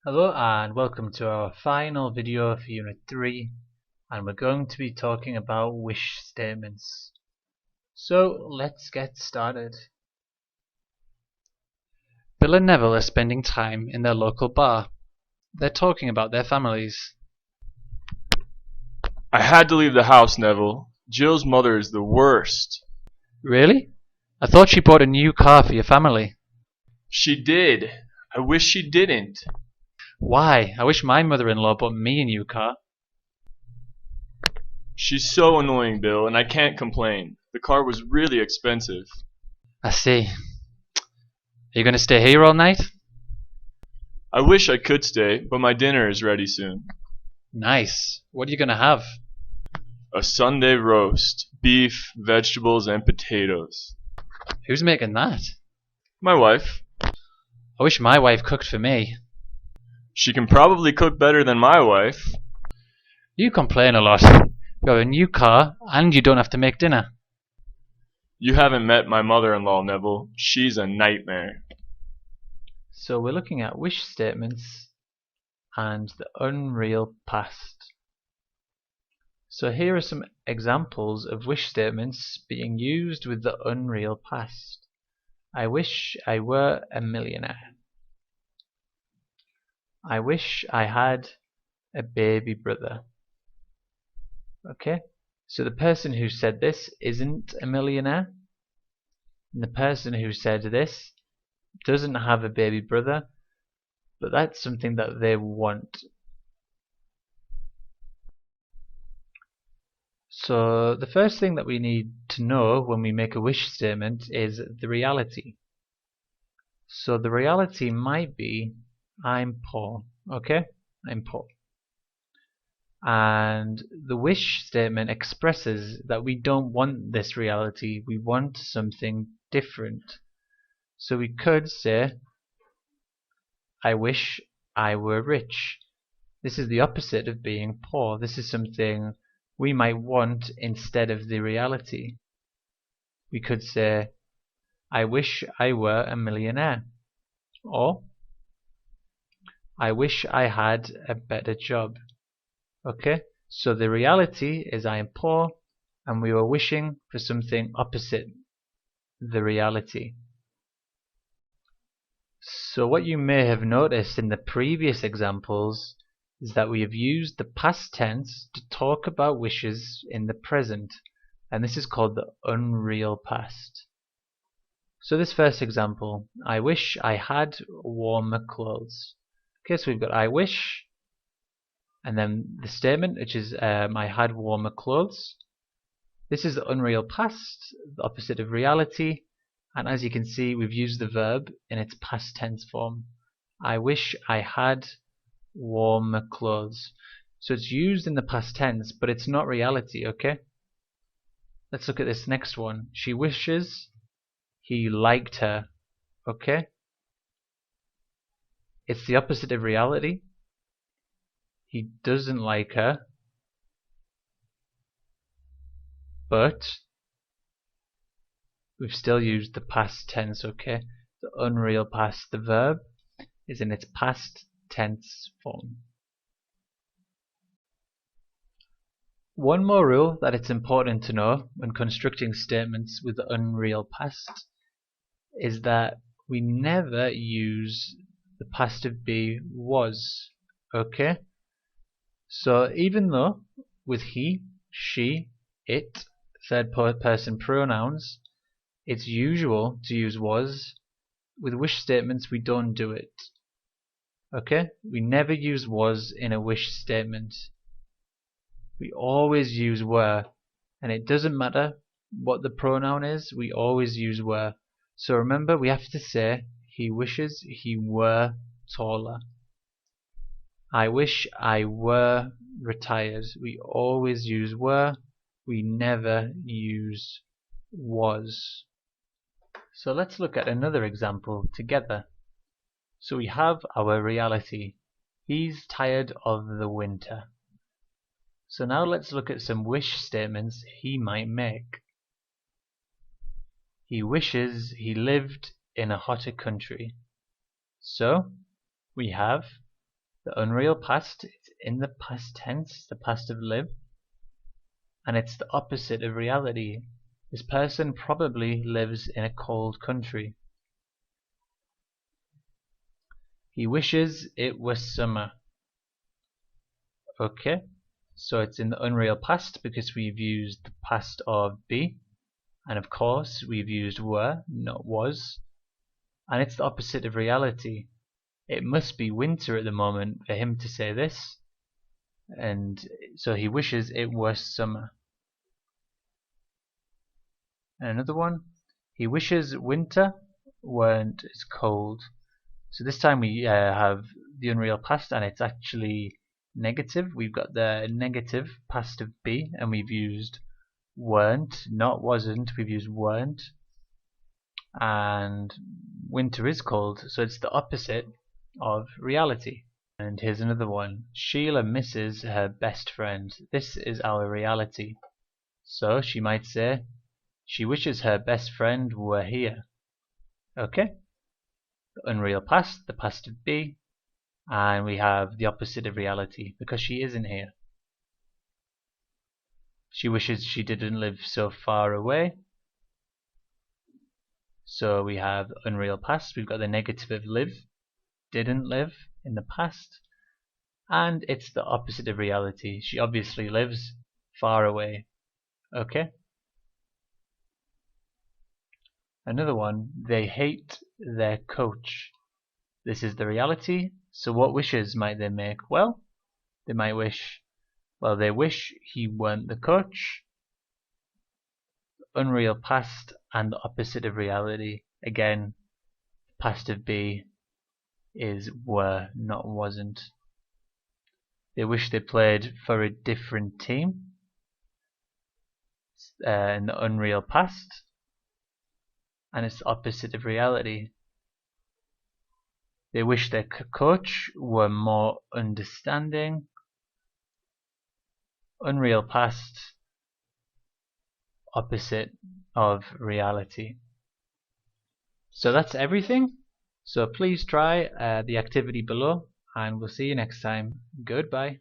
Hello and welcome to our final video for Unit 3, and we're going to be talking about wish statements. So let's get started. Bill and Neville are spending time in their local bar. They're talking about their families. I had to leave the house, Neville. Jill's mother is the worst. Really? I thought she bought a new car for your family. She did. I wish she didn't. Why? I wish my mother-in-law bought me a new car. She's so annoying, Bill, and I can't complain. The car was really expensive. I see. Are you going to stay here all night? I wish I could stay, but my dinner is ready soon. Nice. What are you going to have? A Sunday roast, beef, vegetables, and potatoes. Who's making that? My wife. I wish my wife cooked for me. She can probably cook better than my wife. You complain a lot. You have a new car and you don't have to make dinner. You haven't met my mother-in-law, Neville. She's a nightmare. So we're looking at wish statements and the unreal past. So here are some examples of wish statements being used with the unreal past. I wish I were a millionaire. I wish I had a baby brother. Okay, so the person who said this isn't a millionaire, and the person who said this doesn't have a baby brother, but that's something that they want. So the first thing that we need to know when we make a wish statement is the reality. So the reality might be I'm poor. Okay, I'm poor. And the wish statement expresses that we don't want this reality, we want something different. So we could say, I wish I were rich. This is the opposite of being poor. This is something we might want instead of the reality. We could say, I wish I were a millionaire. Or, I wish I had a better job. Okay, so the reality is I am poor, and we were wishing for something opposite the reality. So what you may have noticed in the previous examples is that we have used the past tense to talk about wishes in the present, and this is called the unreal past. So this first example, I wish I had warmer clothes. Okay, so we've got I wish, and then the statement, which is I had warmer clothes. This is the unreal past, the opposite of reality, and as you can see, we've used the verb in its past tense form. I wish I had warmer clothes. So it's used in the past tense, but it's not reality, okay? Let's look at this next one. She wishes he liked her. Okay? It's the opposite of reality. He doesn't like her. But we've still used the past tense, okay? The unreal past, the verb, is in its past tense form. One more rule that it's important to know when constructing statements with the unreal past is that we never use the past of be was. Okay? So even though with he, she, it, third person pronouns, it's usual to use was, with wish statements we don't do it. Okay? We never use was in a wish statement. We always use were, and it doesn't matter what the pronoun is, we always use were. So remember, we have to say he wishes he were taller. I wish I were retired. We always use were, we never use was. So let's look at another example together. So we have our reality. He's tired of the winter. So now let's look at some wish statements he might make. He wishes he lived in a hotter country. So we have The unreal past, it's in the past tense, the past of live, and it's the opposite of reality. This person probably lives in a cold country. He wishes it was summer. Okay, so it's in the unreal past because we've used the past of be, and of course we've used were, not was, and it's the opposite of reality. It must be winter at the moment for him to say this, and so he wishes it was summer. And another one, he wishes winter weren't as cold. So this time we have the unreal past, and it's actually negative. We've got the negative past of be, and we've used weren't, not wasn't. We've used weren't, and winter is cold, so it's the opposite of reality. And here's another one. Sheila misses her best friend. This is our reality. So she might say, she wishes her best friend were here. Okay? The unreal past, the past of be, and we have the opposite of reality because she isn't here. She wishes she didn't live so far away. So we have unreal past, we've got the negative of live, didn't live in the past, and it's the opposite of reality. She obviously lives far away. Okay? Another one, they hate their coach. This is the reality. So what wishes might they make? Well, they might wish, well, they wish he weren't the coach. Unreal past and the opposite of reality. Again, past of be is were, not wasn't. They wish they played for a different team. In the unreal past, and it's the opposite of reality. They wish their coach were more understanding. Unreal past, opposite of reality. So that's everything. So please try the activity below, and we'll see you next time. Goodbye.